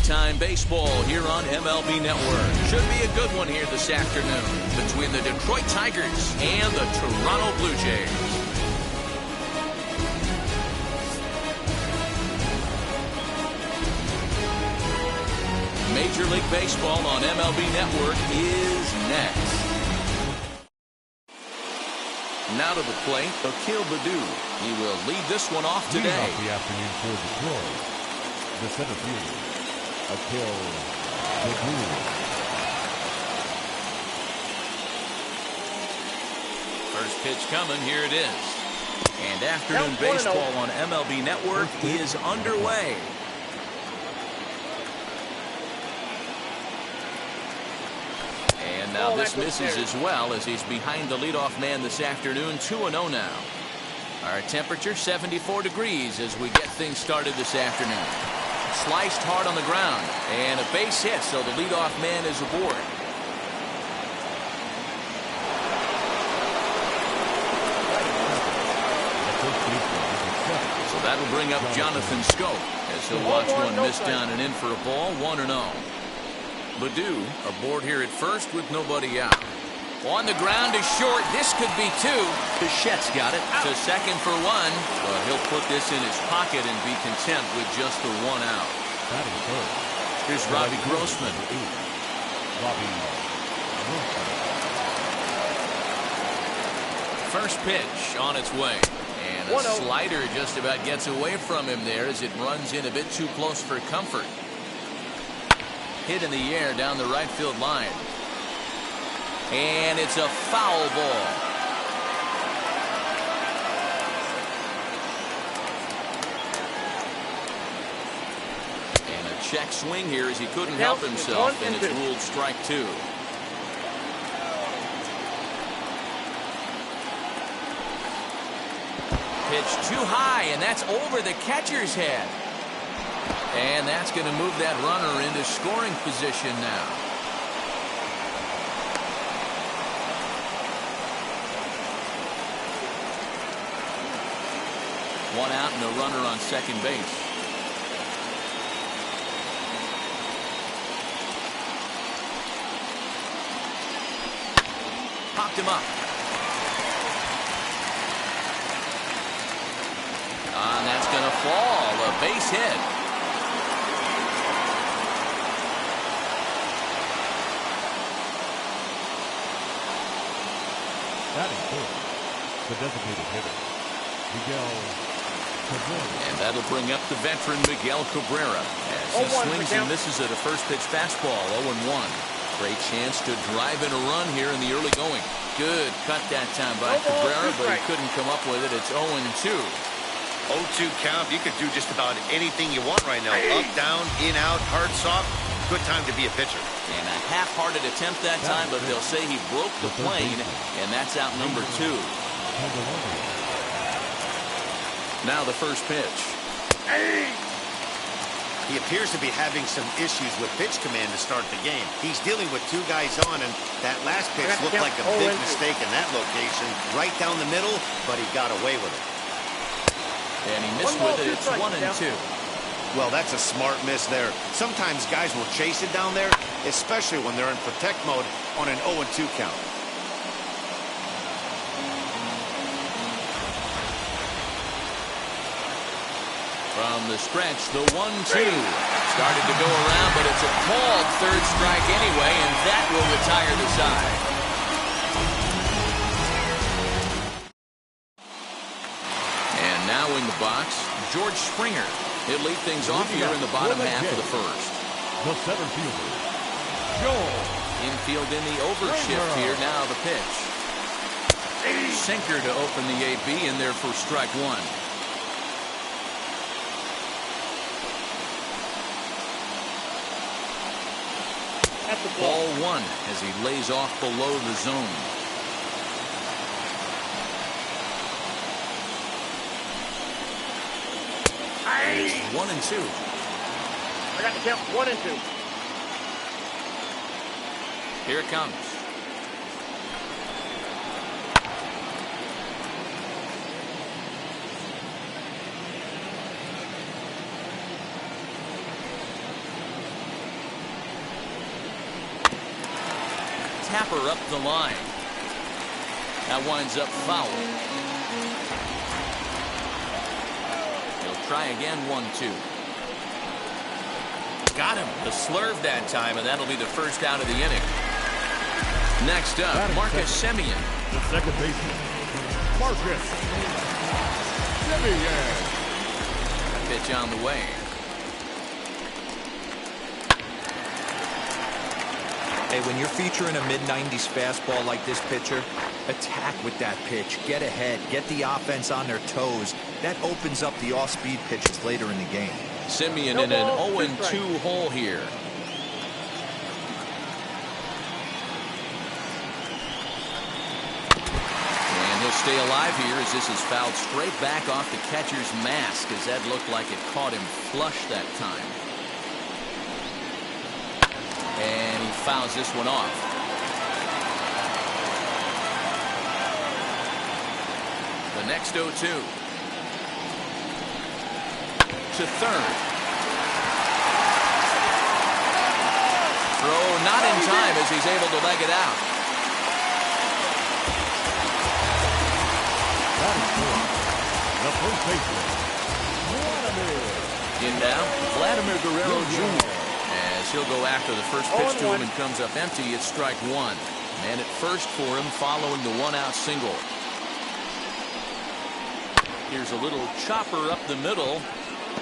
Big-time baseball here on MLB Network. Should be a good one here this afternoon between the Detroit Tigers and the Toronto Blue Jays. Major League Baseball on MLB Network is next. Now to the plate, Akil Baddoo. He will lead this one off today. Lead off the afternoon for Detroit, the center fielder, Akil Baddoo. First pitch coming, here it is. And afternoon baseball on MLB Network is underway. And now this misses as well as he's behind the leadoff man this afternoon, 2-0 now. Our temperature 74 degrees as we get things started this afternoon. Sliced hard on the ground and a base hit, so the leadoff man is aboard. So that'll bring up Jonathan Scope as he'll watch one miss down and in for a ball, 1-0. Baddoo aboard here at first with nobody out. On the ground is short. This could be two. Bichette's got it to second for one. But he'll put this in his pocket and be content with just the one out. Here's Robbie Grossman. First pitch on its way. And a slider just about gets away from him there as it runs in a bit too close for comfort. Hit in the air down the right field line. And it's a foul ball. And a check swing here as he couldn't help himself, and it's ruled strike two. Pitch too high, and that's over the catcher's head. And that's going to move that runner into scoring position now. One out and a runner on second base. Popped him up. And that's going to fall. A base hit. That is good. The designated hitter, Miguel Cabrera. And that'll bring up the veteran Miguel Cabrera as he swings and misses at a first pitch fastball, 0-1. Great chance to drive in a run here in the early going. Good cut that time by Cabrera, but he couldn't come up with it. It's 0-2. 0-2 count. You could do just about anything you want right now. Up, down, in, out, hard, soft. Good time to be a pitcher. And a half-hearted attempt that time, but they'll say he broke the plane, and that's out number 2. Now the first pitch. He appears to be having some issues with pitch command to start the game. He's dealing with two guys on, and that last pitch looked like a big mistake in that location. Right down the middle, but he got away with it. And he missed with it. It's 1-2. Well, that's a smart miss there. Sometimes guys will chase it down there, especially when they're in protect mode on an 0-2 count. From the stretch, the 1-2. Started to go around, but it's a called third strike anyway, and that will retire the side. And now in the box, George Springer. He'll lead things off here in the bottom half of the first. The center fielder, Joel. Infield in the overshift here. Now the pitch. Sinker to open the AB, in there for strike one. Ball one as he lays off below the zone. It's 1-2. I got the count 1-2. Here it comes. capper up the line. That winds up foul. He'll try again, 1-2. Got him. The slurve that time, and that'll be the first out of the inning. Next up, Marcus Semien. The second baseman, Marcus Semien. Pitch on the way. Hey, when you're featuring a mid-90s fastball like this pitcher, attack with that pitch. Get ahead. Get the offense on their toes. That opens up the off-speed pitches later in the game. Semien in an 0-2 hole here. And he'll stay alive here as this is fouled straight back off the catcher's mask, as that looked like it caught him flush that time. And he fouls this one off. The next 0-2. To third. Throw not in time as he's able to leg it out. The first baseman, In now, Vladimir Guerrero Jr. As he'll go after the first pitch to him and comes up empty. It's strike one. Man at first for him following the one-out single. Here's a little chopper up the middle.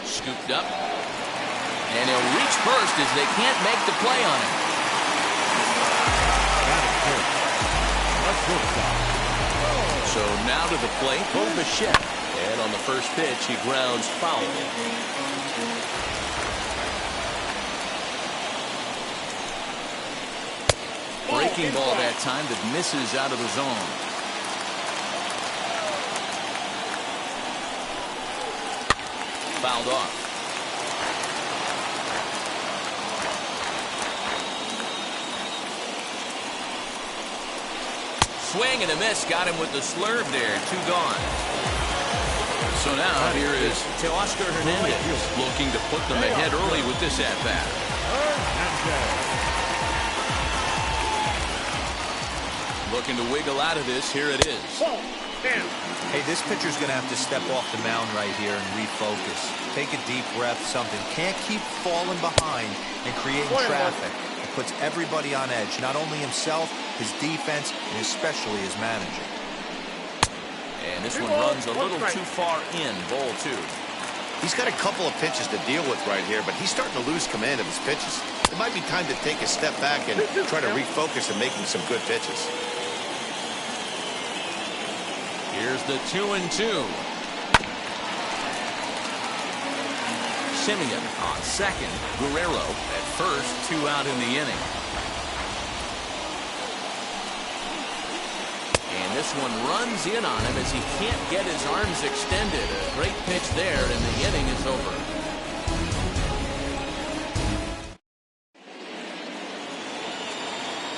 Scooped up. And he'll reach first as they can't make the play on him. So now to the plate, Bo Bichette. And on the first pitch, he grounds foul. Breaking ball that time that misses out of the zone. Fouled off. Swing and a miss. Got him with the slurve there. 2 gone. So now here is Teoscar Hernandez looking to put them ahead early with this at-bat. Looking to wiggle out of this. Here it is. Hey, this pitcher's going to have to step off the mound right here and refocus. Take a deep breath, something. Can't keep falling behind and creating traffic. It puts everybody on edge, not only himself, his defense, and especially his manager. And this one runs a little too far in, ball 2. He's got a couple of pitches to deal with right here, but he's starting to lose command of his pitches. It might be time to take a step back and try to refocus and making some good pitches. Here's the 2-2. Semien on second. Guerrero at first. 2 out in the inning. And this one runs in on him as he can't get his arms extended. A great pitch there, and the inning is over.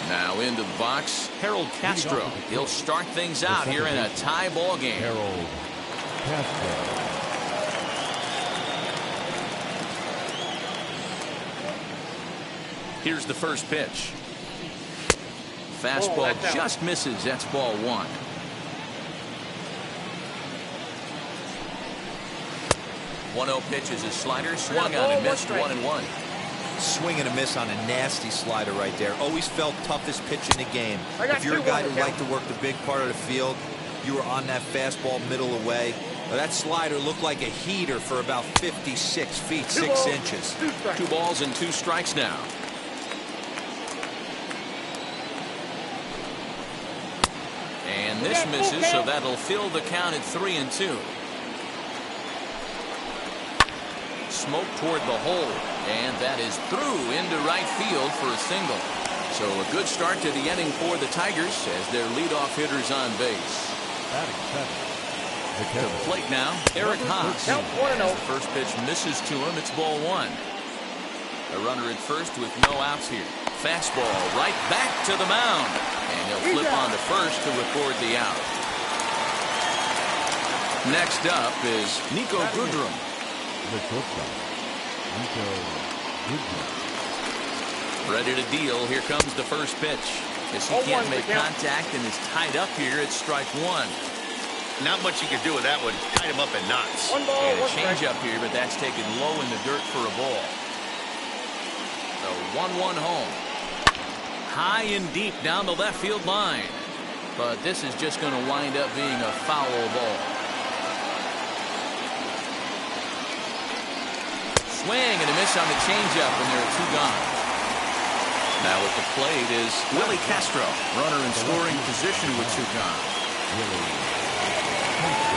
Now into the box, Harold Castro. He'll start things out here in a tie ball game. Harold Castro. Here's the first pitch. Fastball just misses. That's ball 1. One-0 pitch is his slider. Swung on and missed. 1-1. Swing and a miss on a nasty slider right there. Always felt toughest pitch in the game. If you're a guy who liked to work the big part of the field, you were on that fastball middle away. Well, that slider looked like a heater for about 56 feet, 6 inches. 2 balls and 2 strikes now. And this misses, so that'll fill the count at 3-2. Smoke toward the hole, and that is through into right field for a single. So a good start to the inning for the Tigers as their leadoff hitter's on base. To the plate now, Eric Haas. As the first pitch misses to him, it's ball 1. A runner at first with no outs here. Fastball right back to the mound. And he'll flip on to first to record the out. Next up is Nico Goodrum. Ready to deal. Here comes the first pitch. As he can't make contact and is tied up here, it's strike one. Not much you can do with that one. Tied him up in knots. One ball, And a one strike. change up here, but that's taken low in the dirt for a ball. The 1-1 home. High and deep down the left field line. But this is just going to wind up being a foul ball. Swing and a miss on the changeup, and there are two gone. Now at the plate is Willie Castro. Runner in scoring position with two gone.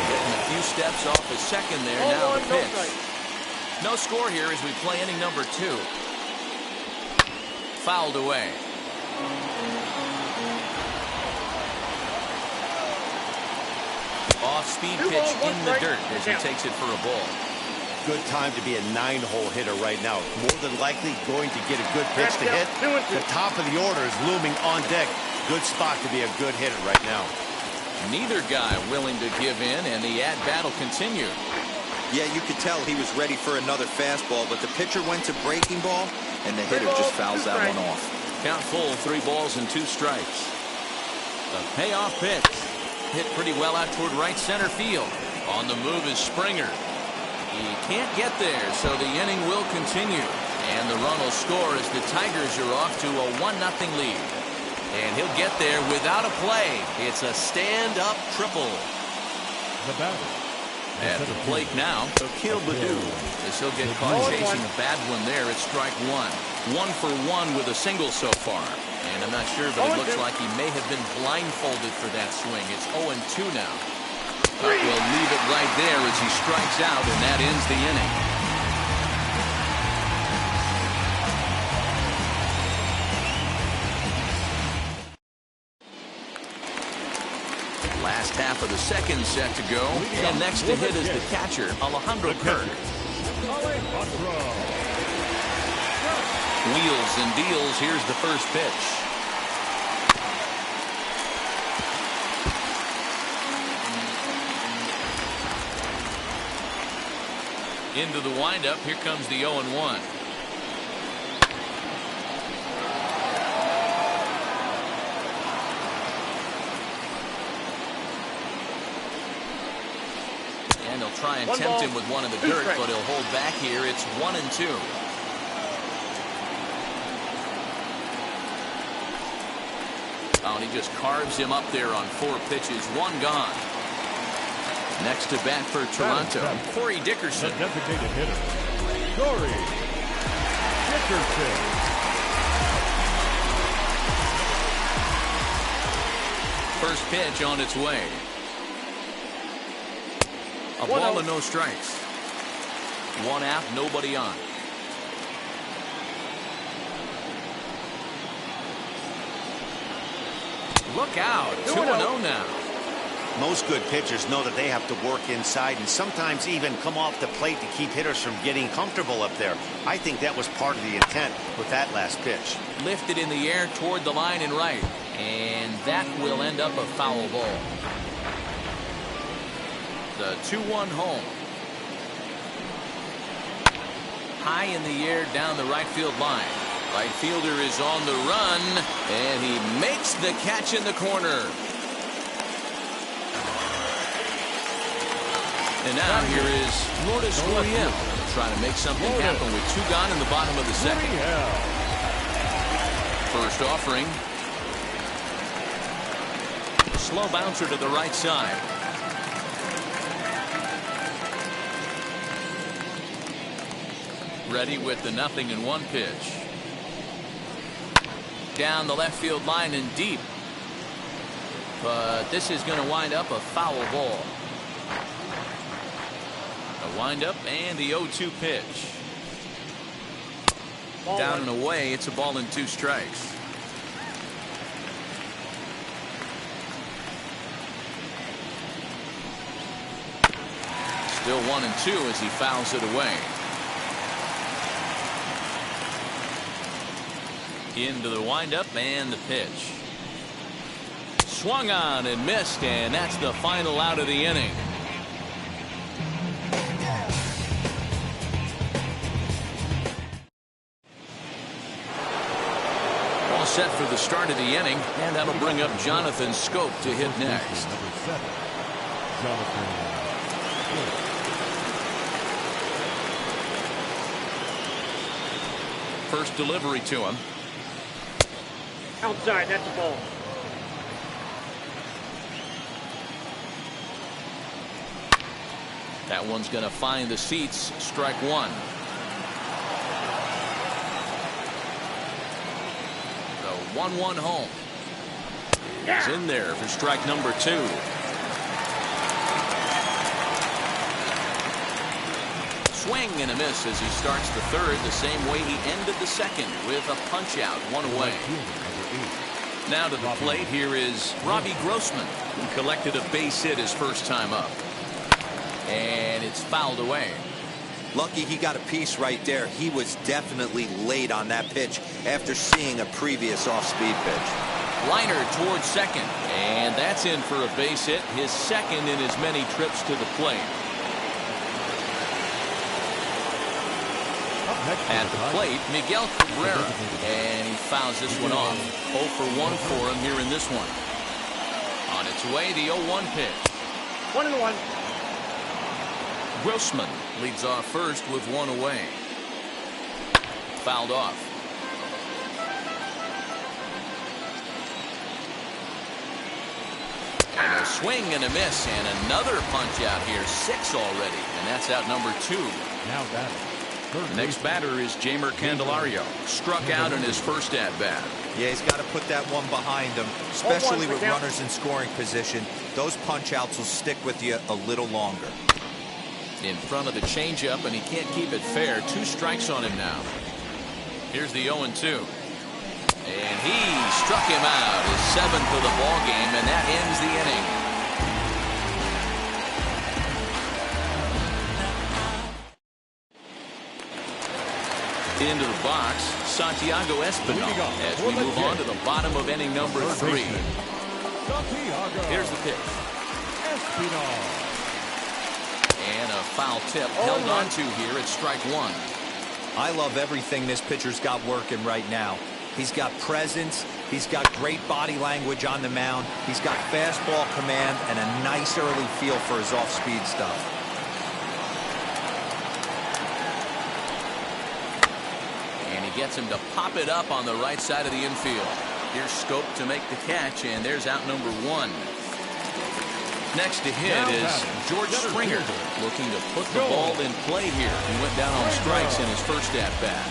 Getting a few steps off his second there. Now the pitch. No score here as we play inning number 2. Fouled away. Off-speed pitch in the dirt as he takes it for a ball. Good time to be a 9-hole hitter right now. More than likely going to get a good pitch to hit. The top of the order is looming on deck. Good spot to be a good hitter right now. Neither guy willing to give in, and the at-bat will continue. Yeah, you could tell he was ready for another fastball, but the pitcher went to breaking ball, and the hitter just fouls that one off. Count full, 3 balls and 2 strikes. The payoff pitch. Hit pretty well out toward right center field. On the move is Springer. He can't get there, so the inning will continue. And the run will score as the Tigers are off to a 1-0 lead. And he'll get there without a play. It's a stand-up triple. The batter. At the plate now, Akil Baddoo. As he'll get caught chasing a bad one there at strike 1. 1 for 1 with a single so far. And I'm not sure, but it looks like he may have been blindfolded for that swing. It's 0-2 now. But we'll leave it right there as he strikes out, and that ends the inning. Last half of the second set to go, and next to hit is the catcher, Alejandro Kirk. Wheels and deals. Here's the first pitch. Into the windup. Here comes the 0-1. And he'll try and tempt him with one in the dirt, but he'll hold back here. It's 1-2. Oh, and he just carves him up there on 4 pitches. 1 gone. Next to bat for Toronto, Corey Dickerson. The designated hitter, Corey Dickerson. First pitch on its way. A ball and no strikes. 1 out, nobody on. Look out, 2-0 now. Most good pitchers know that they have to work inside and sometimes even come off the plate to keep hitters from getting comfortable up there. I think that was part of the intent with that last pitch. Lifted in the air toward the line and right. And that will end up a foul ball. The 2-1 home. High in the air down the right field line. Right fielder is on the run, and he makes the catch in the corner. And now here is Lourdes Gurriel trying to make something happen with 2 gone in the bottom of the second. First offering. Slow bouncer to the right side. Ready with the 0-1 pitch. Down the left field line and deep. But this is going to wind up a foul ball. A windup and the 0-2 pitch. Down and away. It's a ball and 2 strikes. Still 1-2 as he fouls it away. Into the windup and the pitch. Swung on and missed, and that's the final out of the inning. set for the start of the inning, and that'll bring up Jonathan Scope to hit next. Number 7, Jonathan Scope. First delivery to him. Outside, that's a ball. That one's going to find the seats. Strike one. The 1-1 home. He's in there for strike number 2. Swing and a miss as he starts the third the same way he ended the second, with a punch out, one away. Now to the plate, here is Robbie Grossman, who collected a base hit his first time up. And it's fouled away. Lucky he got a piece right there. He was definitely late on that pitch after seeing a previous off-speed pitch. Liner towards second, and that's in for a base hit, his second in as many trips to the plate. At the plate, Miguel Cabrera, and he fouls this one off. 0 for 1 for him here in this one. On its way, the 0-1 pitch. 1-1. Grossman leads off first with one away. Fouled off. And a swing and a miss, and another punch out here. 6 already, and that's out number 2. Now batting. Next batter is Jeimer Candelario. Struck out in his first at-bat. Yeah, he's got to put that one behind him, especially with runners in scoring position. Those punch-outs will stick with you a little longer. In front of the changeup, and he can't keep it fair. 2 strikes on him now. Here's the 0-2. And he struck him out, his 7th of the ball game, and that ends the inning. Into the box, Santiago Espinal, as we move on to the bottom of inning number 3. Here's the pitch. Espinal. And a foul tip held on to here at strike 1. I love everything this pitcher's got working right now. He's got presence. He's got great body language on the mound. He's got fastball command and a nice early feel for his off-speed stuff. And he gets him to pop it up on the right side of the infield. Here's Scope to make the catch, and there's out number 1. Next to hit is George Springer, looking to put the ball in play here. He went down on strikes in his first at-bat.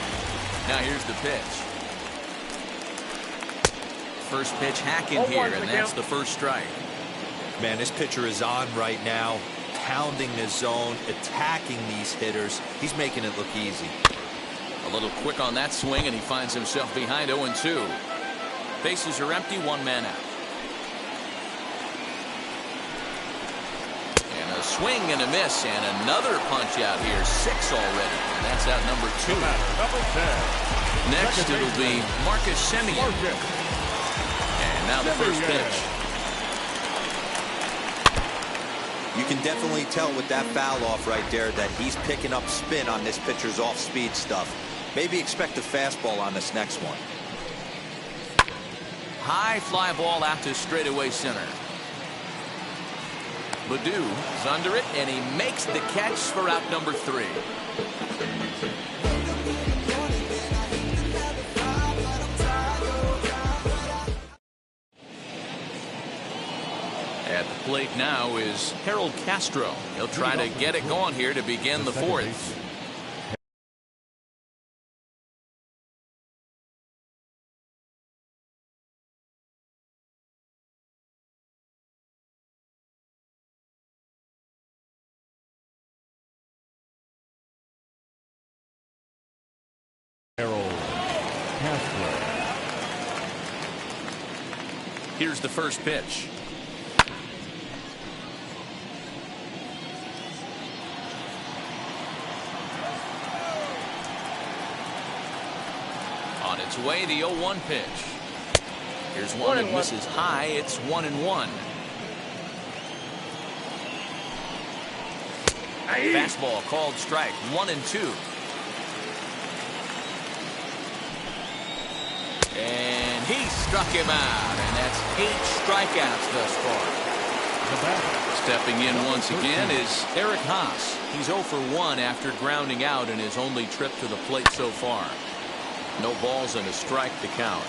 Now here's the pitch. First pitch hacking here, and that's the first strike. Man, this pitcher is on right now, pounding the zone, attacking these hitters. He's making it look easy. A little quick on that swing, and he finds himself behind 0-2. Bases are empty, 1 man out. And a swing and a miss, and another punch out here. 6 already, and that's out number 2. Next, it'll be Marcus Semien. And now the first pitch. You can definitely tell with that foul off right there that he's picking up spin on this pitcher's off-speed stuff. Maybe expect a fastball on this next one. High fly ball out to straightaway center. Baddoo is under it, and he makes the catch for out number 3. At the plate now is Harold Castro. He'll try to get it going here to begin the 4th. Harold Castro. Here's the first pitch. On its way, the 0-1 pitch. Here's one that misses high. It's 1-1. Fastball called strike. 1-2. And He struck him out, and that's 8 strikeouts thus far. Stepping in once again is Eric Haas. He's 0 for 1 after grounding out in his only trip to the plate so far. No balls and a strike to count.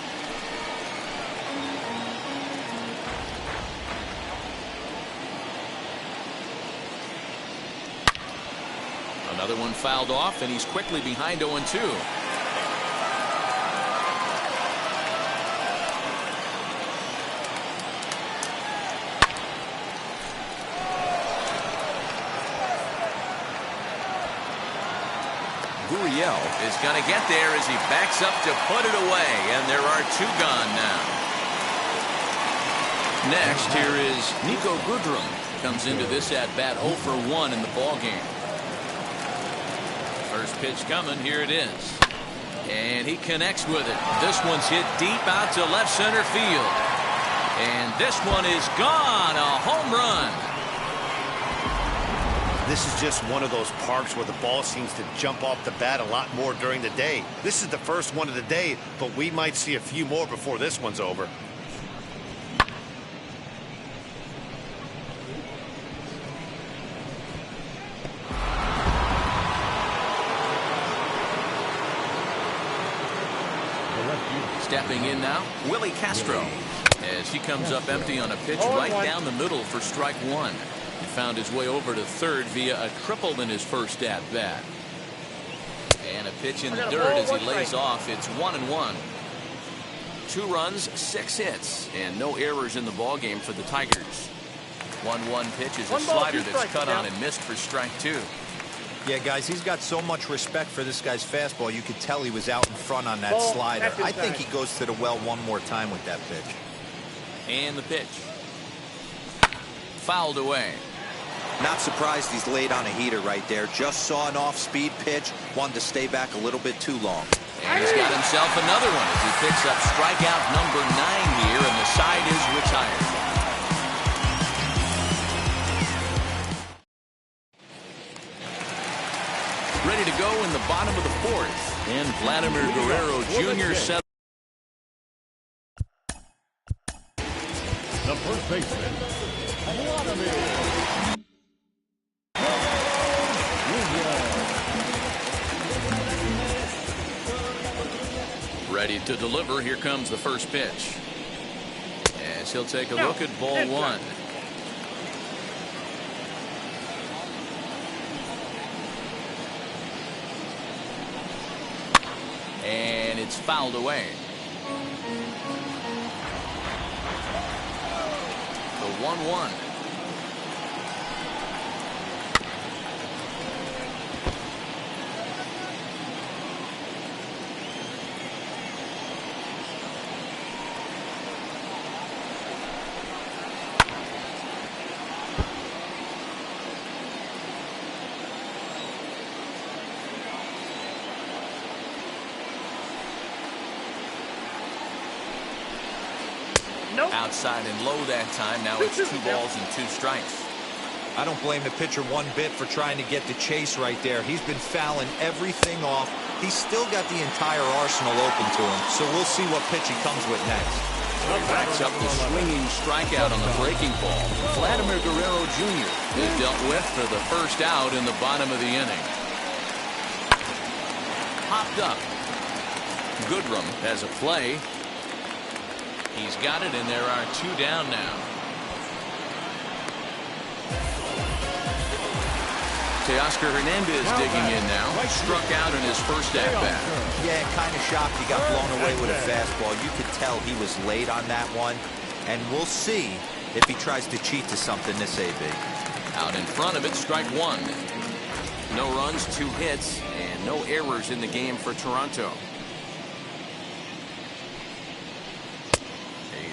Another one fouled off, and he's quickly behind 0-2. Gurriel is going to get there as he backs up to put it away, and there are 2 gone now. Next, here is Nico Goodrum. Comes into this at-bat 0 for 1 in the ballgame. First pitch coming, here it is. And he connects with it. This one's hit deep out to left center field. And this one is gone, a home run. This is just one of those parks where the ball seems to jump off the bat a lot more during the day. This is the first one of the day, but we might see a few more before this one's over. Stepping in now, Willie Castro, as he comes up empty on a pitch right down the middle for strike 1. He found his way over to third via a triple in his first at-bat. And a pitch in the dirt as he lays off. It's 1-1. 2 runs, 6 hits, and no errors in the ballgame for the Tigers. 1-1 pitch is a slider that's cut on and missed for strike 2. Yeah, guys, he's got so much respect for this guy's fastball. You could tell he was out in front on that slider. I think he goes to the well one more time with that pitch. And the pitch. Fouled away. Not surprised he's laid on a heater right there. Just saw an off-speed pitch. Wanted to stay back a little bit too long. And he's got himself another one as he picks up strikeout number 9 here, and the side is retired. Ready to go in the bottom of the 4th. And Vladimir Guerrero Jr. set. The first baseman, Vladimir. Ready to deliver. Here comes the first pitch. As he'll take a look at ball 1. And it's fouled away. The 1-1. Outside and low that time. Now it's 2 balls and 2 strikes. I don't blame the pitcher one bit for trying to get the chase right there. He's been fouling everything off. He's still got the entire arsenal open to him. So we'll see what pitch he comes with next. Backs up the swinging strikeout on the breaking ball. Vladimir Guerrero Jr. is dealt with for the first out in the bottom of the inning. Popped up. Goodrum has a play. He's got it, and there are 2 down now. Teoscar Hernandez digging in now. Struck out in his first at-bat. Yeah, kind of shocked he got blown away with a fastball. You could tell he was late on that one. And we'll see if he tries to cheat to something this AB. Out in front of it, strike 1. No runs, 2 hits, and no errors in the game for Toronto.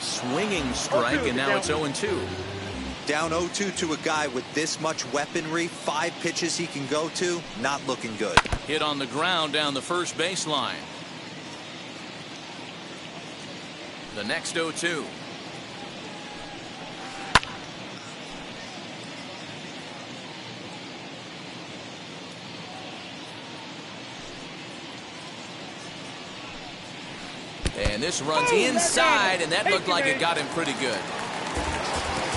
Swinging strike, and now it's 0-2. Down 0-2 to a guy with this much weaponry, 5 pitches he can go to, not looking good. Hit on the ground down the first baseline. The next 0-2. And this runs inside, and that looked like it got him pretty good.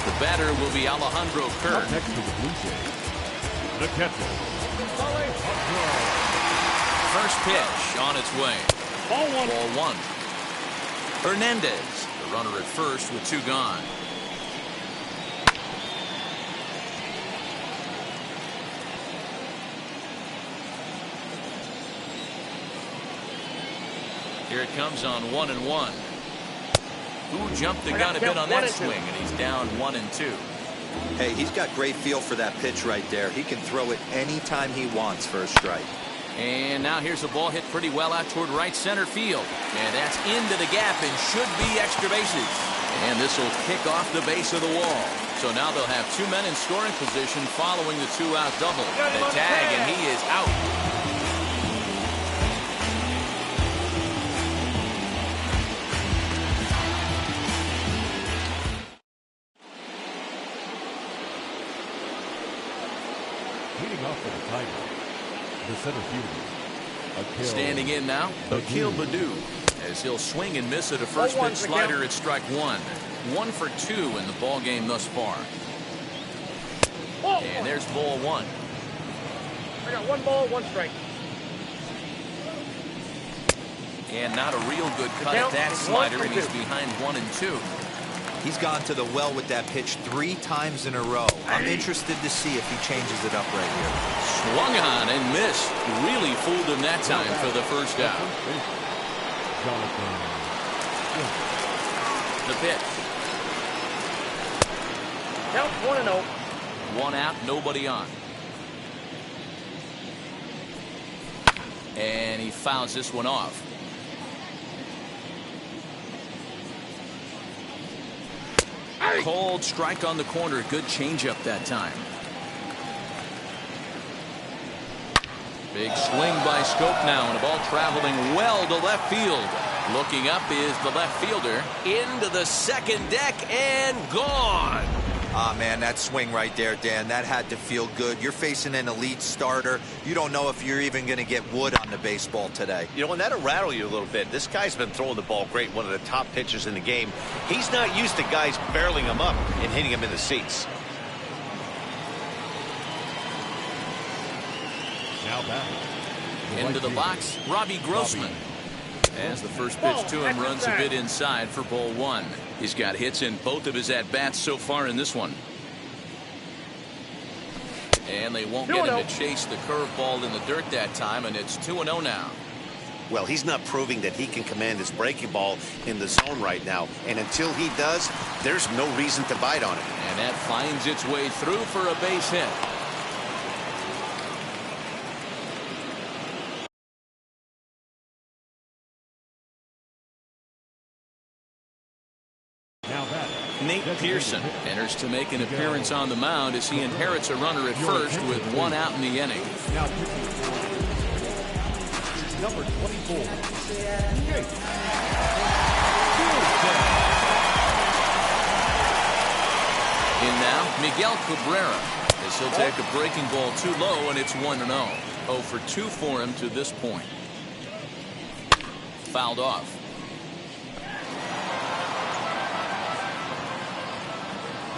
The batter will be Alejandro Kirk. Up next to the Blue Jays, the catcher, First pitch on its way. Ball one. Ball 1. Hernandez, the runner at first with 2 gone. Here it comes on 1-1. Who jumped the gun a bit on that swing, and he's down 1-2. Hey, he's got great feel for that pitch right there. He can throw it anytime he wants for a strike. And now here's a ball hit pretty well out toward right center field. And that's into the gap and should be extra bases. And this will kick off the base of the wall. So now they'll have 2 men in scoring position following the 2-out double. The tag, and he is out. leading off for the Tigers, the center fielder. Standing in now, Akil Baddoo, as he'll swing and miss at a first pitch slider at strike 1. 1 for 2 in the ball game thus far. And there's ball 1. I got 1 ball, 1 strike. And not a real good cut at that slider, and he's behind 1 and 2. He's gone to the well with that pitch 3 times in a row. I'm interested to see if he changes it up right here. Swung on and missed. Really fooled him that time for the first out. The pitch. Count 1-0. 1 out, nobody on. And he fouls this one off. Cold strike on the corner. Good changeup that time. Big swing by Scope now, and a ball traveling well to left field. Looking up is the left fielder into the second deck and gone. Ah, man, that swing right there, Dan, that had to feel good. You're facing an elite starter. You don't know if you're even going to get wood on the baseball today. You know, and that'll rattle you a little bit. This guy's been throwing the ball great, one of the top pitchers in the game. He's not used to guys barreling him up and hitting him in the seats. Now back. Into the box, Robbie Grossman. As the first pitch to him runs a bit inside for ball 1. He's got hits in both of his at-bats so far in this one. And they won't get him to chase the curveball in the dirt that time, and it's 2-0 now. Well, he's not proving that he can command his breaking ball in the zone right now. And until he does, there's no reason to bite on it. And that finds its way through for a base hit. Nate Pearson enters to make an appearance on the mound as he inherits a runner at first with 1 out in the inning. Now number 24. In now, Miguel Cabrera, as he'll take a breaking ball too low, and it's 1-0. 0 for 2 for him to this point. Fouled off.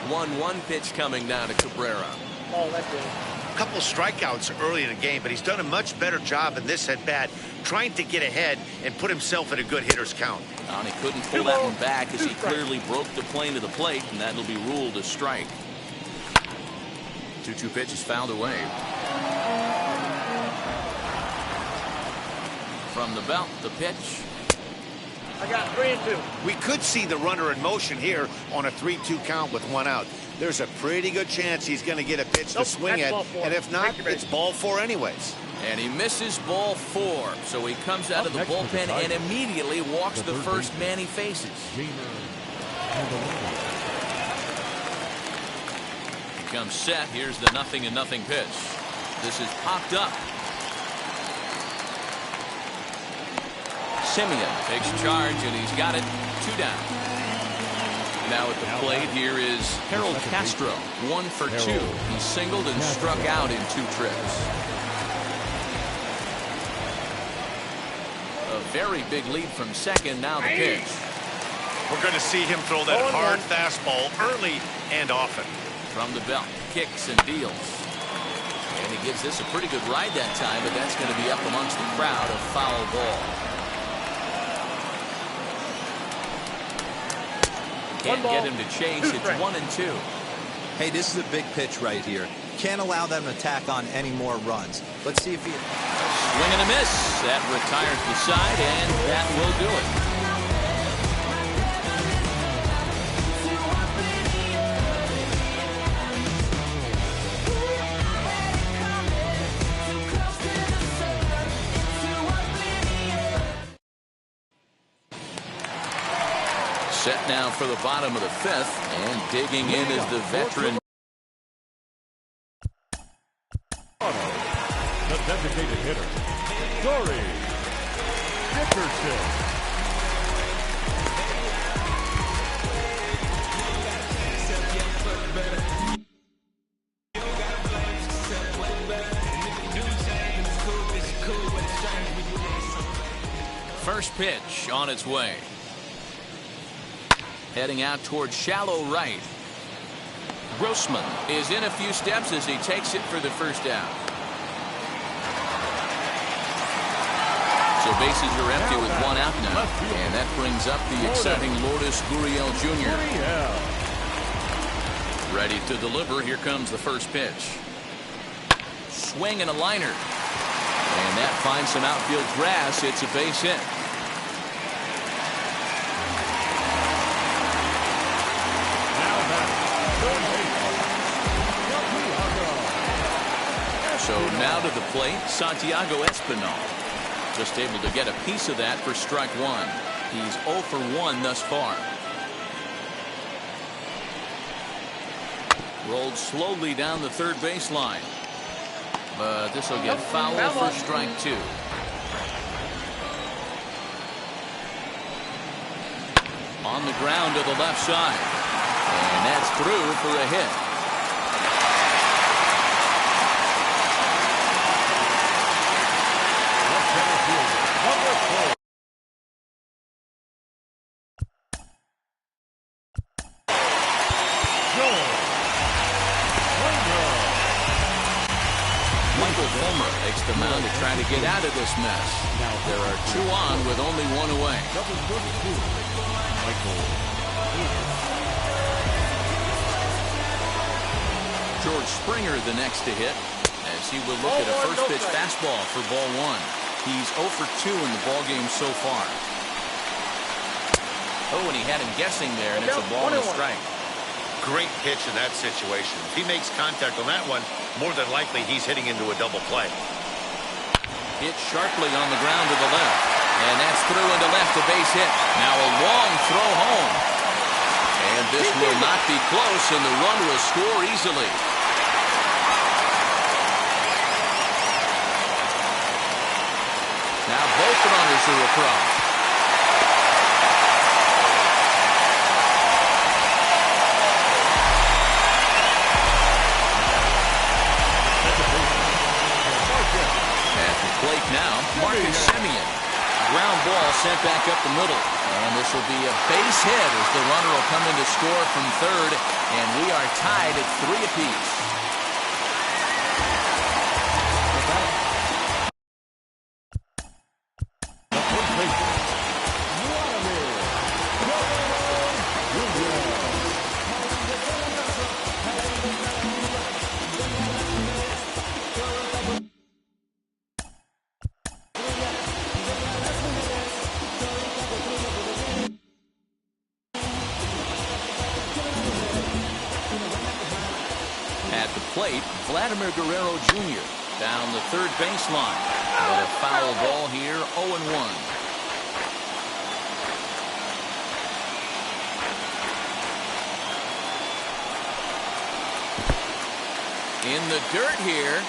1-1 pitch coming down to Cabrera. Oh, that's good. A couple strikeouts early in the game, but he's done a much better job in this at bat, trying to get ahead and put himself in a good hitter's count. And he couldn't pull that one back as he clearly broke the plane to the plate, and that'll be ruled a strike. 2-2 pitch is fouled away. From the belt, the pitch. I got 3 and 2. We could see the runner in motion here on a 3-2 count with 1 out. There's a pretty good chance he's going to get a pitch to swing at, and if not, it's ball 4 anyways. And he misses ball 4, so he comes out of the bullpen and immediately walks the first man he faces. He comes set. Here's the 0-0 pitch. This is popped up. Simeon takes charge, and he's got it 2 down. Now at the plate here is Harold Castro, 1 for 2. He singled and struck out in 2 trips. A very big lead from second. Now the pitch. We're going to see him throw that hard fastball early and often. From the belt, kicks and deals. And he gives this a pretty good ride that time, but that's going to be up amongst the crowd. A foul ball. Can't get him to chase. It's 1-2. Hey, this is a big pitch right here. Can't allow them to tack on any more runs. Let's see if he... Swing and a miss. That retires the side, and that will do it. Set now for the bottom of the fifth, and digging in is the veteran. The designated hitter, Dory Dickerson. First pitch on its way. Heading out towards shallow right. Grossman is in a few steps as he takes it for the first out. So bases are empty with one out now. And that brings up the exciting Lourdes Gurriel Jr. Ready to deliver. Here comes the first pitch. Swing and a liner. And that finds some outfield grass. It's a base hit. So now to the plate, Santiago Espinal. Just able to get a piece of that for strike one. He's 0 for 1 thus far. Rolled slowly down the third baseline. But this will get foul for strike two. On the ground to the left side. And that's through for a hit. Takes the mound to try to get out of this mess. There are two on with only one away. George Springer the next to hit as he will look at a first pitch fastball for ball one. He's 0 for 2 in the ball game so far. Oh, and he had him guessing there, and it's a ball and a strike. Great pitch in that situation. If he makes contact on that one, more than likely he's hitting into a double play. Hit sharply on the ground to the left. And that's through into left, a base hit. Now a long throw home. And this will not be close, and the run will score easily. Now both runners are across. Plate now, Marcus Semien. Ground ball sent back up the middle. And this will be a base hit as the runner will come in to score from third. And we are tied at 3 apiece. Vladimir Guerrero Jr. down the third baseline. But a foul ball here, 0-1. In the dirt here.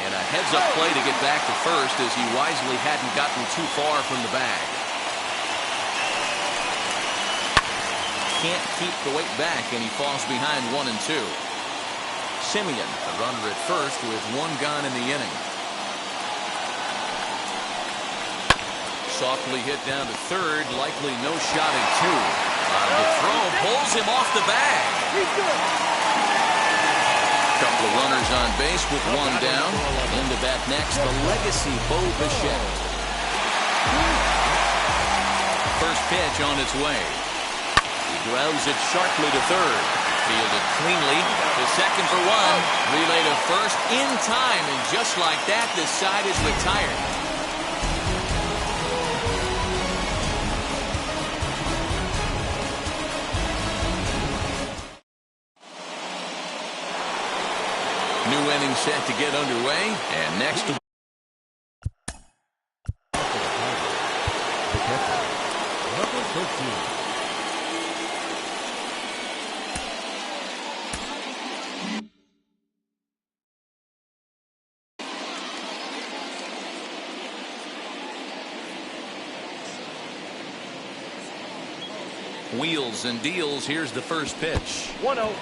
And a heads-up play to get back to first as he wisely hadn't gotten too far from the bag. Can't keep the weight back, and he falls behind 1 and 2. Simeon, the runner at first with one gone in the inning. Softly hit down to third, likely no shot at two. The throw pulls him off the bag. Couple of runners on base with one down. Into bat next, the legacy Bo Bichette. First pitch on its way. He grounds it sharply to third. Fielded cleanly to second for one. Relay to first in time, and just like that, the side is retired. New inning set to get underway, and next to number 13. Wheels and deals. Here's the first pitch. 1-0.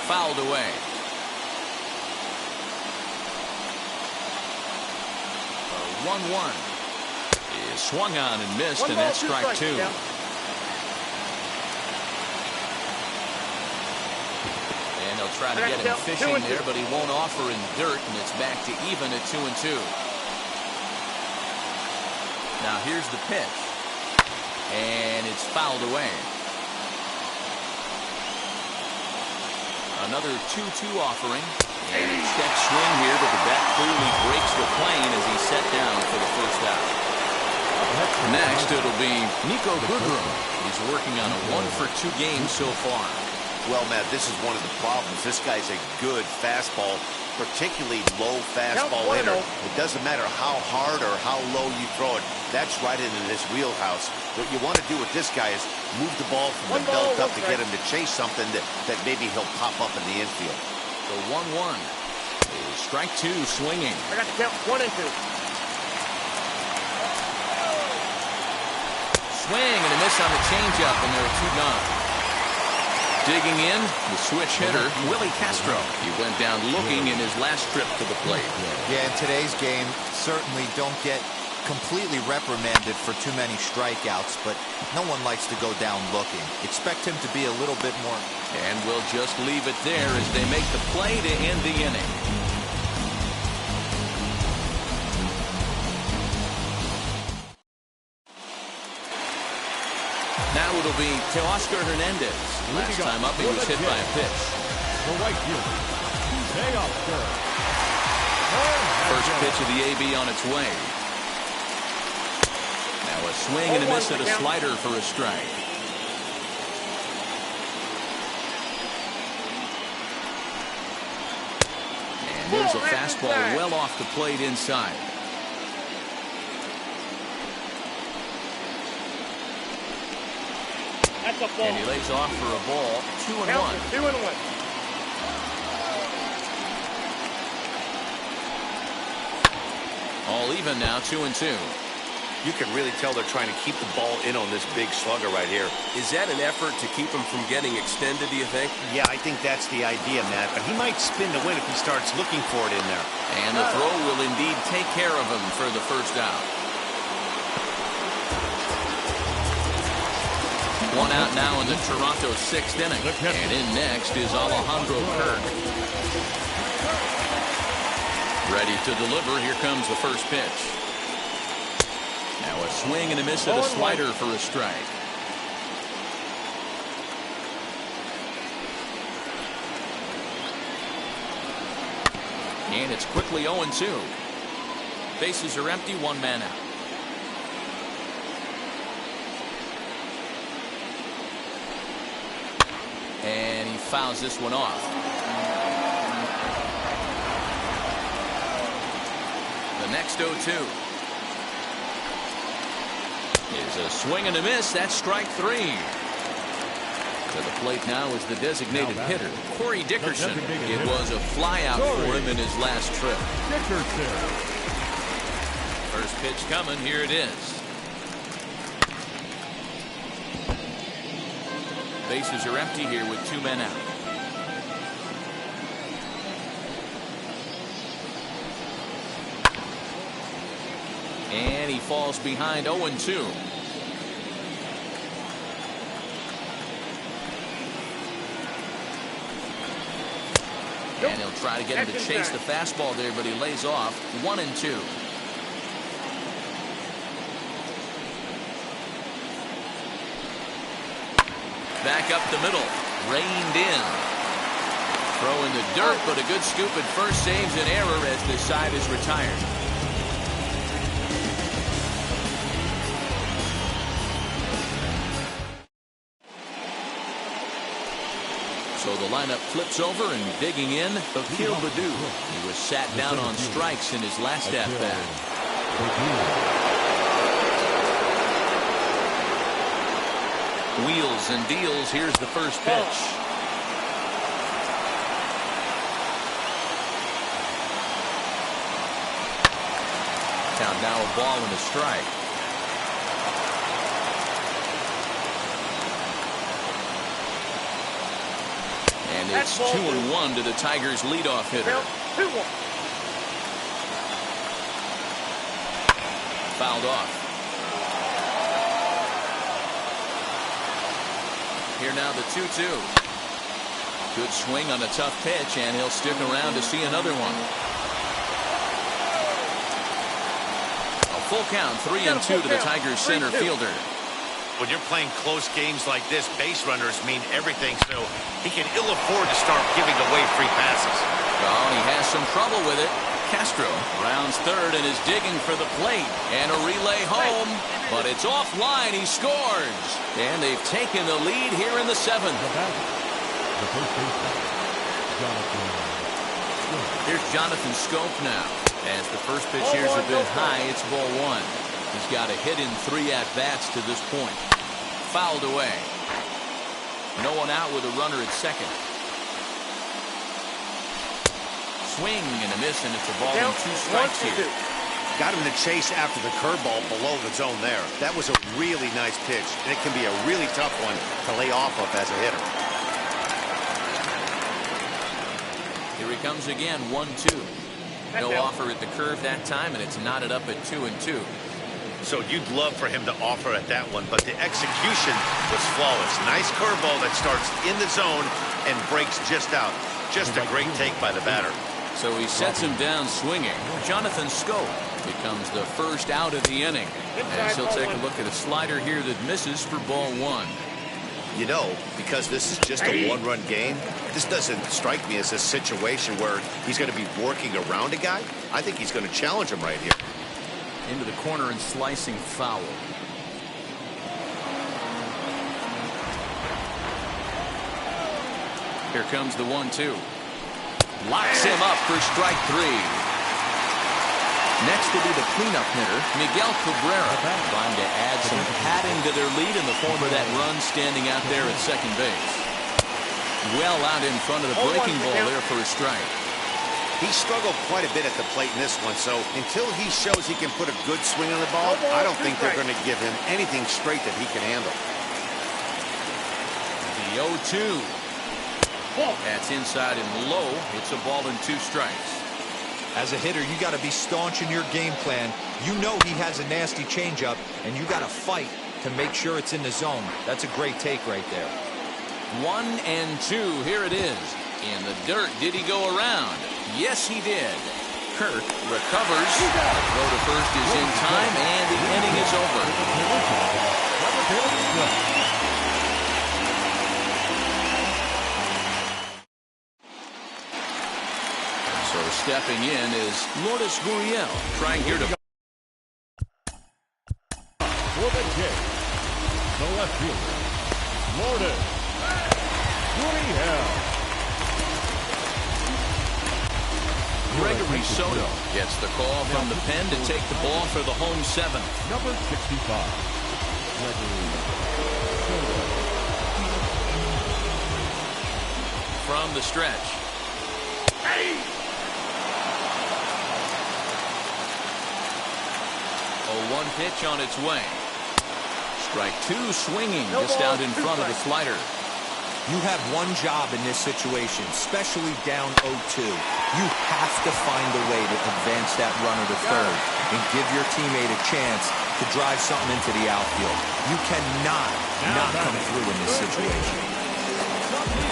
Fouled away. A 1-1 is swung on and missed, and that's strike two. And they'll try to get him fishing there, but he won't offer in dirt, and it's back to even at 2-2. Now here's the pitch, and it's fouled away. Another 2-2 offering, and a check swing here, but the bat clearly breaks the plane as he's set down for the first out. Next, it'll be Nico Goodrum. He's working on a 1-for-2 game so far. Well, Matt, this is one of the problems. This guy's a good fastball, particularly low fastball hitter. It doesn't matter how hard or how low you throw it. That's right into this wheelhouse. What you want to do with this guy is move the ball from the belt up to get him to chase something that maybe he'll pop up in the infield. The 1-1 is strike two, swinging. I got to count 1 and 2. Swing and a miss on the changeup, and there are two gone. Digging in, the switch hitter, Willie Castro. He went down looking in his last trip to the plate. Yeah, in today's game, certainly don't get completely reprimanded for too many strikeouts, but no one likes to go down looking. Expect him to be a little bit more. And we'll just leave it there as they make the play to end the inning. Now it'll be Teoscar Hernandez. Last time up, he was hit by a pitch. The right fielder, Teoscar. First pitch of the AB on its way. Now a swing and a miss at a slider for a strike. And there's a fastball well off the plate inside. That's a ball. And he lays off for a ball. 2-1. 2-1. All even now, 2-2. You can really tell they're trying to keep the ball in on this big slugger right here. Is that an effort to keep him from getting extended, do you think? Yeah, I think that's the idea, Matt. But he might spin to win if he starts looking for it in there. And the throw will indeed take care of him for the first out. One out now in the Toronto 6th inning. And in next is Alejandro Kirk. Ready to deliver. Here comes the first pitch. Now a swing and a miss at a slider for a strike. And it's quickly 0-2. Bases are empty, one man out. And he fouls this one off. The next 0-2 is a swing and a miss. That's strike three. To the plate now is the designated hitter, Corey Dickerson. It was a flyout for him in his last trip. First pitch coming. Here it is. Bases are empty here with 2 men out. And he falls behind 0-2. And he'll try to get him to chase the fastball there, but he lays off. 1-2. Back up the middle. Reined in. Throw in the dirt, but a good scoop at first saves an error as this side is retired. So the lineup flips over and digging in, Akil Baddoo. He was sat down on strikes in his last at-bat. Wheels and deals. Here's the first pitch. Count now a ball and a strike. And it's 2-1 to the Tigers' leadoff hitter. Fouled off. Here now the 2-2. Good swing on a tough pitch, and he'll stick around to see another one. A full count, 3-2 to the Tigers' center fielder. When you're playing close games like this, base runners mean everything, so he can ill afford to start giving away free passes. Oh, he has some trouble with it. Castro rounds third and is digging for the plate. And a relay home, but it's offline. He scores. And they've taken the lead here in the 7th. The first baseman, Jonathan Schoop. Here's Jonathan Schoop now. As the first pitch here's a bit high, it's ball 1. He's got a hit in 3 at-bats to this point. Fouled away. No one out with a runner at second. Swing and a miss, and it's a ball and 2 strikes here. Got him to chase after the curveball below the zone there. That was a really nice pitch, and it can be a really tough one to lay off of as a hitter. Here he comes again, 1-2. No offer at the curve that time, and it's knotted up at 2-2. So you'd love for him to offer at that one, but the execution was flawless. Nice curveball that starts in the zone and breaks just out. Just a great take by the batter. So he sets him down swinging. Jonathan Schoop becomes the first out of the inning. As he'll take a look at a slider here that misses for ball 1. You know, because this is just a one-run game, this doesn't strike me as a situation where he's going to be working around a guy. I think he's going to challenge him right here. Into the corner and slicing foul. Here comes the 1-2. Locks him up for strike 3. Next will be the cleanup hitter, Miguel Cabrera, trying to add some padding to their lead in the form of that run standing out there at second base. Well out in front of the breaking ball there for a strike. He struggled quite a bit at the plate in this one, so until he shows he can put a good swing on the ball, I don't think they're going to give him anything straight that he can handle. The 0-2. That's inside and low. It's a ball and 2 strikes. As a hitter, you got to be staunch in your game plan. You know he has a nasty changeup, and you got to fight to make sure it's in the zone. That's a great take right there. 1-2. Here it is. In the dirt. Did he go around? Yes, he did. Kirk recovers. The throw to first is in time, and the inning is over. So stepping in is Lourdes Gurriel, trying here to... For the Jays, the left fielder, Lourdes Gurriel. Gregory Soto gets the call from the pen to take the ball for the home 7th. Number 65, Gregory Soto. From the stretch. 0-1 pitch on its way. Strike 2 swinging just out in front of the slider. You have one job in this situation, especially down 0-2. You have to find a way to advance that runner to third and give your teammate a chance to drive something into the outfield. You cannot not come through in this situation.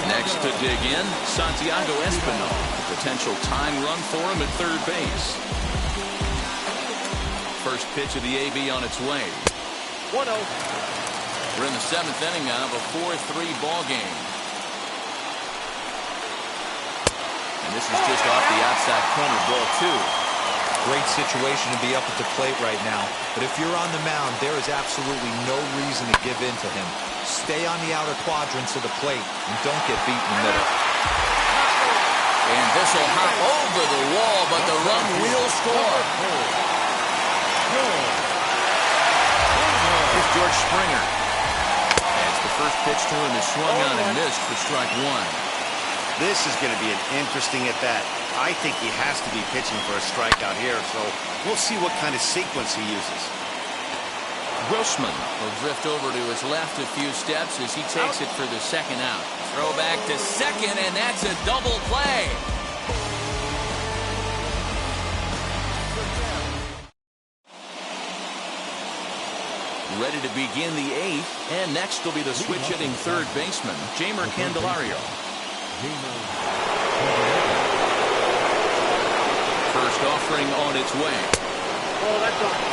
Next to dig in, Santiago Espinal. Potential tying run for him at third base. First pitch of the AB on its way. 1-0. We're in the 7th inning of a 4-3 ball game. And this is just off the outside corner, ball 2. Great situation to be up at the plate right now. But if you're on the mound, there is absolutely no reason to give in to him. Stay on the outer quadrants of the plate and don't get beat in the middle. And this will hop over the wall, but the run will score. Here's George Springer. As the first pitch to him is swung on and missed for strike 1. This is going to be an interesting at-bat. I think he has to be pitching for a strikeout here, so we'll see what kind of sequence he uses. Grossman will drift over to his left a few steps as he takes it for the second out. Throw back to second, and that's a double play. Ready to begin the 8th, and next will be the switch-hitting third baseman, Jeimer Candelario. First offering on its way. Oh, that's off.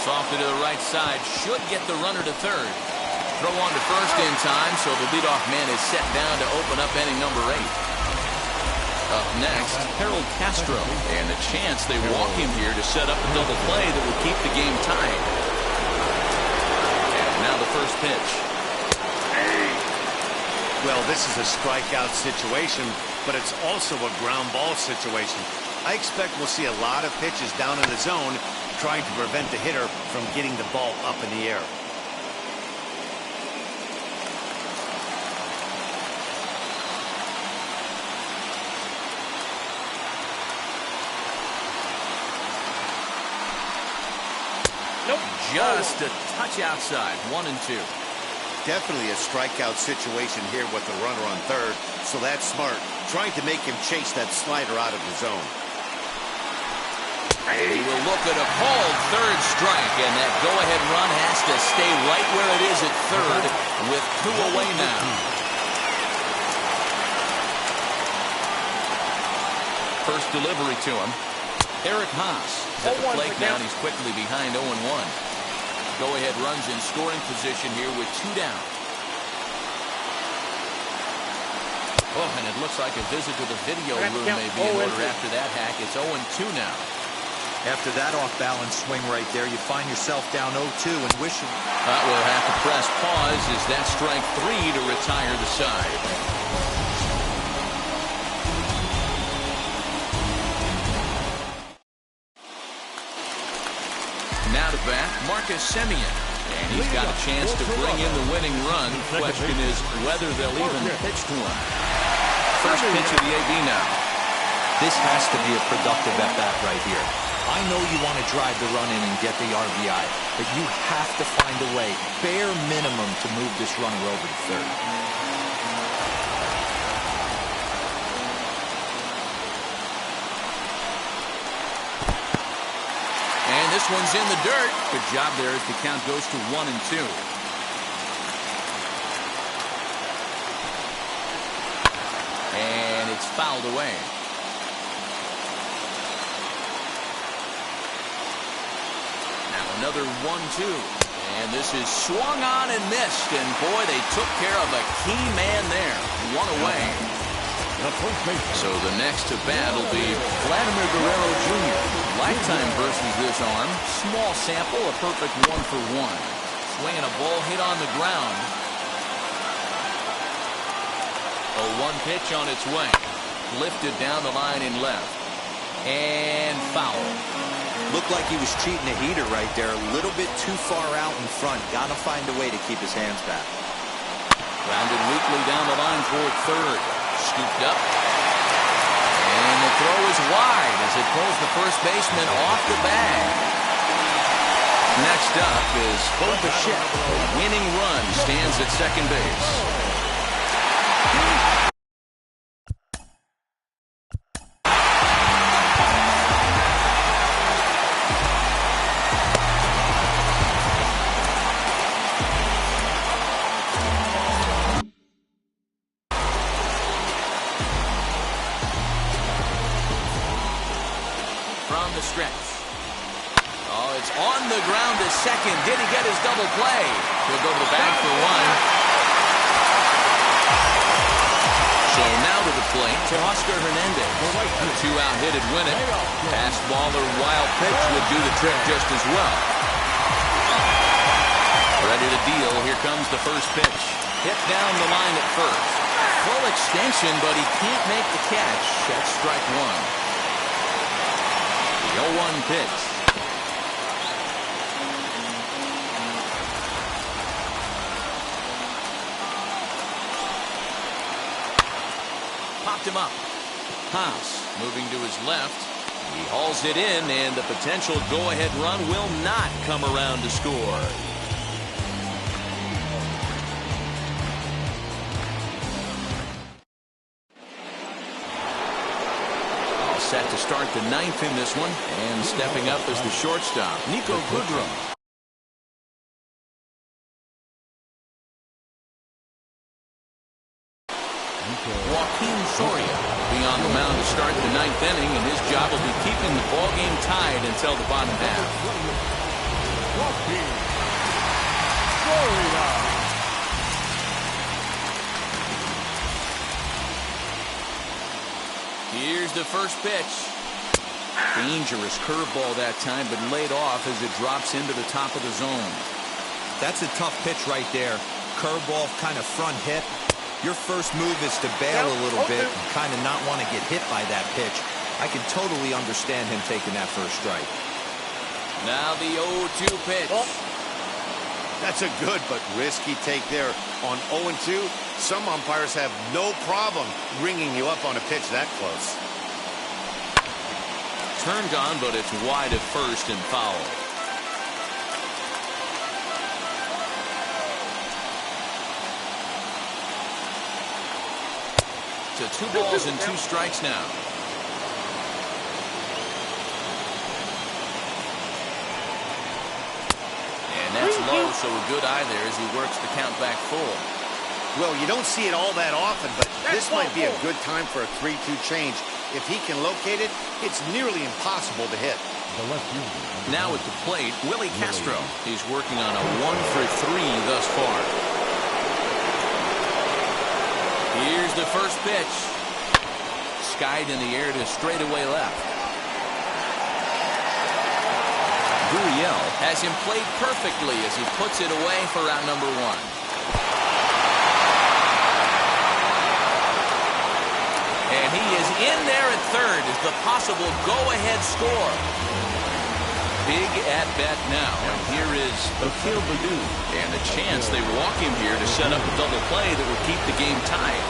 Softed to the right side, should get the runner to third. Throw on to first in time, so the leadoff man is set down to open up inning number 8. Up next, Harold Castro, and a chance they walk him here to set up a double play that will keep the game tied. And now the first pitch. Well, this is a strikeout situation, but it's also a ground ball situation. I expect we'll see a lot of pitches down in the zone trying to prevent the hitter from getting the ball up in the air. Nope. Just a touch outside. 1-2. Definitely a strikeout situation here with the runner on third, so that's smart. Trying to make him chase that slider out of the zone. He will look at a called third strike, and that go-ahead run has to stay right where it is at third with 2 away now. First delivery to him. Eric Haas at the plate now, and he's quickly behind 0-1. Go-ahead runs in scoring position here with 2 down. Oh, and it looks like a visit to the video room may be in order after that hack. It's 0-2 now. After that off-balance swing right there, you find yourself down 0-2 and wishing. We'll have to press pause as that's strike 3 to retire the side. Now to bat, Marcus Semien. And he's got a chance to bring in the winning run. Question is whether they'll even pitch to him. First pitch of the AB now. This has to be a productive at-bat right here. I know you want to drive the run in and get the RBI, but you have to find a way, bare minimum, to move this runner over to third. And this one's in the dirt. Good job there as the count goes to 1-2. And it's fouled away. Another 1-2. And this is swung on and missed. And boy, they took care of a key man there. 1 away. So the next to bat will be Vladimir Guerrero Jr. Lifetime versus this arm. Small sample, a perfect 1-for-1. Swinging a ball hit on the ground. A 1 pitch on its way. Lifted down the line in left. And foul. Look Looked like he was cheating a heater right there. A little bit too far out in front. Got to find a way to keep his hands back. Grounded weakly down the line toward third. Scooped up. And the throw is wide as it pulls the first baseman off the bag. Next up is Bo Bichette. A winning run stands at second base. From the stretch. Oh, it's on the ground to second. Did he get his double play? He'll go to the bag for one. So now to the plate, Teoscar Hernandez. A two-out hit would win it. Fast ball or wild pitch would do the trick just as well. Ready to deal. Here comes the first pitch. Hit down the line at first. Full extension, but he can't make the catch. That's strike one. The 0-1 pitch. Popped him up. Haas moving to his left. He hauls it in, and the potential go-ahead run will not come around to score. Set to start the ninth in this one, and stepping up as the shortstop, Nico Goodrum. Joaquin Soria will be on the mound to start the ninth inning, and his job will be keeping the ballgame tied until the bottom half. Joaquin Soria. Here's the first pitch. Dangerous curveball that time, but laid off as it drops into the top of the zone. That's a tough pitch right there. Curveball, kind of front hit. Your first move is to bail a little bit and kind of not want to get hit by that pitch. I can totally understand him taking that first strike. Now the 0-2 pitch. That's a good but risky take there. On 0-2, some umpires have no problem ringing you up on a pitch that close. Turned on, but it's wide at first and foul. To 2 balls and 2 strikes now. And that's low, so a good eye there as he works the count back full. Well, you don't see it all that often, but this might be a good time for a 3-2 change. If he can locate it, it's nearly impossible to hit. Now at the plate, Willie Castro. He's working on a 1-for-3 thus far. Here's the first pitch. Skied in the air to straightaway left. Gurriel has him played perfectly as he puts it away for out number 1. And he is in there at third as the possible go-ahead score. Big at-bat now. And here is Akil Baddoo. And a chance they walk him here to set up a double play that will keep the game tied.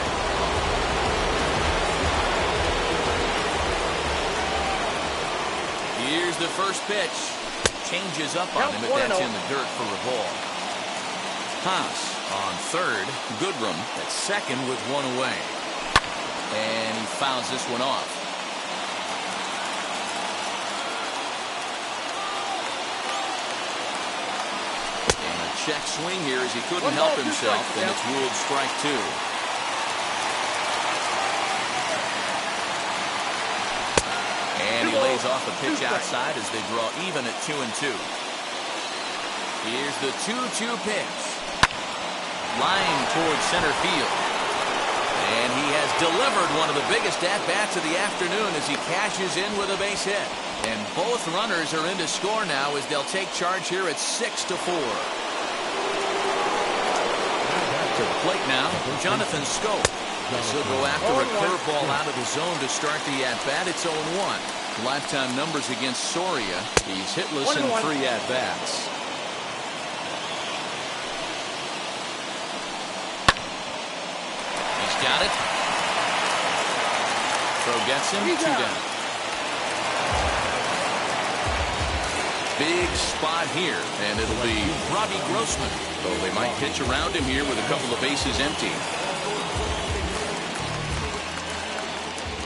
Here's the first pitch. Changes up on him, but that's in the dirt for a ball. Haas on third. Goodrum at second with 1 away. And he fouls this one off. And a check swing here as he couldn't help himself, and it's ruled strike 2. And he lays off a pitch outside as they draw even at 2-2. Here's the 2-2 pitch. Line towards center field. And he has delivered one of the biggest at-bats of the afternoon as he cashes in with a base hit. And both runners are in to score now as they'll take charge here at 6-4. To the plate now, Jonathan Scope. He'll go after a curveball out of the zone to start the at-bat. It's 0-1. lifetime numbers against Soria. He's hitless in 3 at-bats. He's got it. Throw gets him. 2 down. Big spot here, and it'll be Robbie Grossman. Though they might pitch around him here with a couple of bases empty.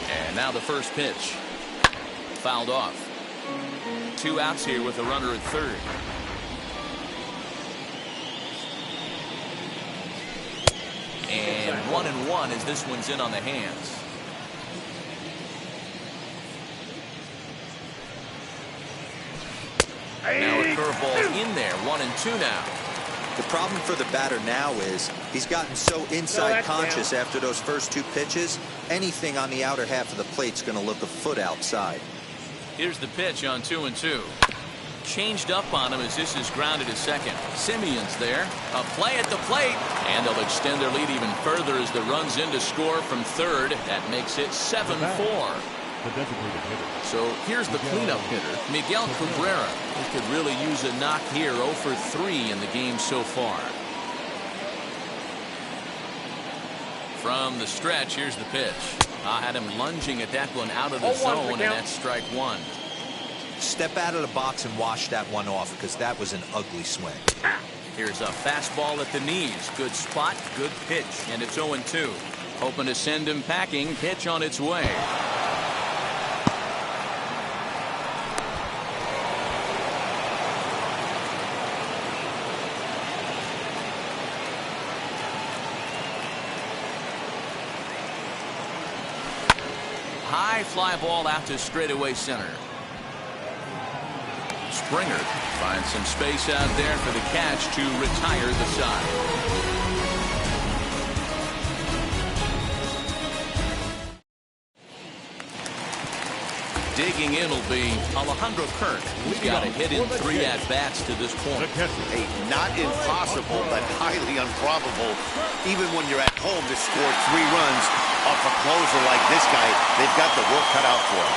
And now the first pitch. Fouled off. 2 outs here with a runner at third. And 1-1 as this one's in on the hands. Now a curveball in there. 1-2 now. The problem for the batter now is he's gotten so inside conscious after those first 2 pitches. Anything on the outer half of the plate's going to look a foot outside. Here's the pitch on 2-2. Changed up on him as this is grounded to second. Simeon's there. A play at the plate. And they'll extend their lead even further as the runs in to score from third. That makes it 7-4. So here's the cleanup hitter, Miguel Cabrera. He could really use a knock here. 0 for 3 in the game so far. From the stretch, here's the pitch. I had him lunging at that one out of the zone, and that's strike 1. Step out of the box and wash that one off, because that was an ugly swing. Here's a fastball at the knees. Good spot, good pitch, and it's 0-2. Hoping to send him packing. Pitch on its way. High fly ball out to straightaway center. Springer finds some space out there for the catch to retire the side. Digging in will be Alejandro Kirk. He's got a hit in 3 at-bats to this point. Hey, not impossible, but highly improbable. Even when you're at home to score 3 runs off a closer like this guy, they've got the work cut out for him.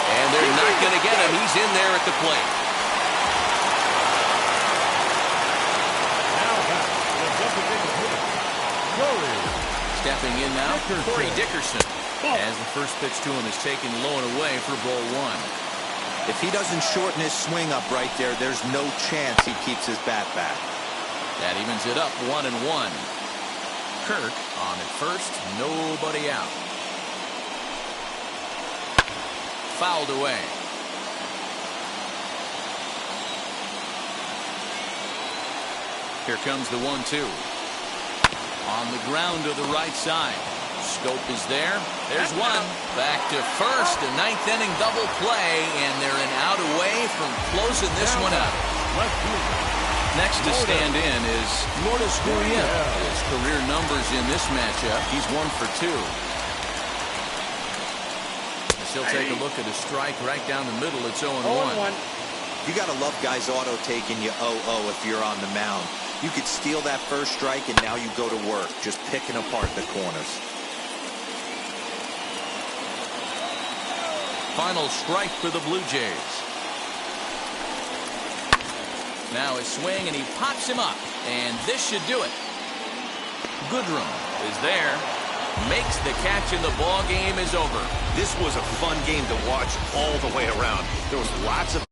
And they're not going to get him. He's in there at the plate. Stepping in now, Corey Dickerson. As the first pitch to him is taken low and away for ball 1. If he doesn't shorten his swing up right there, there's no chance he keeps his bat back. That evens it up 1-1. Kirk on at first, nobody out. Fouled away. Here comes the 1-2. On the ground to the right side. Scope is there. There's one. Back to first. A 9th inning double play, and they're an out away from closing this one out. Next to stand in is Lourdes Gurriel. His career numbers in this matchup, he's 1 for 2. He'll take a look at a strike right down the middle. It's 0-1. You got to love guys auto taking you 0-0 if you're on the mound. You could steal that first strike, and now you go to work, just picking apart the corners. Final strike for the Blue Jays. Now a swing, and he pops him up, and this should do it. Goodrum is there, makes the catch, and the ball game is over. This was a fun game to watch all the way around. There was lots of